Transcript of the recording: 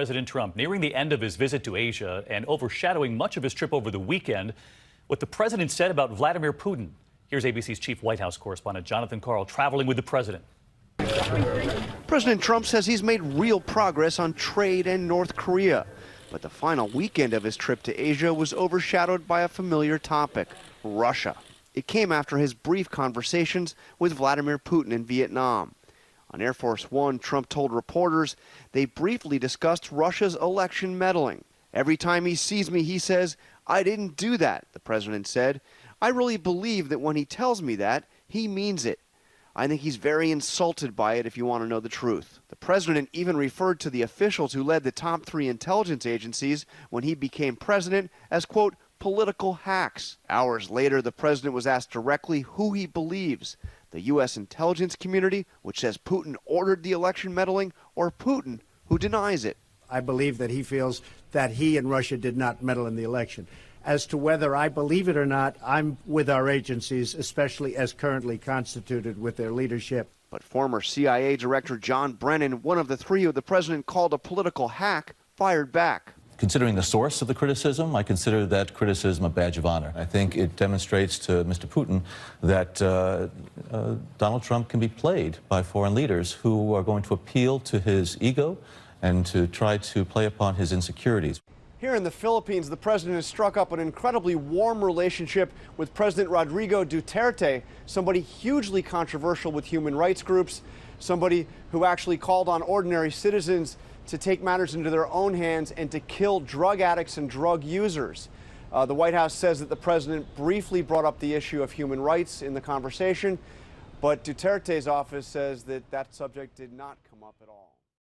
President Trump, nearing the end of his visit to Asia and overshadowing much of his trip over the weekend. What the president said about Vladimir Putin. Here's ABC's chief White House correspondent Jonathan Karl traveling with the president. President Trump says he's made real progress on trade and North Korea. But the final weekend of his trip to Asia was overshadowed by a familiar topic, Russia. It came after his brief conversations with Vladimir Putin in Vietnam. On Air Force One, Trump told reporters they briefly discussed Russia's election meddling. Every time he sees me, he says, "I didn't do that," the president said. "I really believe that when he tells me that, he means it. I think he's very insulted by it, if you want to know the truth." The president even referred to the officials who led the top 3 intelligence agencies when he became president as, quote, political hacks. Hours later, the president was asked directly who he believes, the U.S. intelligence community, which says Putin ordered the election meddling, or Putin, who denies it. I believe that he feels that he and Russia did not meddle in the election. As to whether I believe it or not, I'm with our agencies, especially as currently constituted with their leadership. But former CIA Director John Brennan, one of the 3 who the president called a political hack, fired back. Considering the source of the criticism, I consider that criticism a badge of honor. I think it demonstrates to Mr. Putin that Donald Trump can be played by foreign leaders who are going to appeal to his ego and to try to play upon his insecurities. Here in the Philippines, the president has struck up an incredibly warm relationship with President Rodrigo Duterte, somebody hugely controversial with human rights groups, somebody who actually called on ordinary citizens to take matters into their own hands and to kill drug addicts and drug users. The White House says that the president briefly brought up the issue of human rights in the conversation, but Duterte's office says that that subject did not come up at all.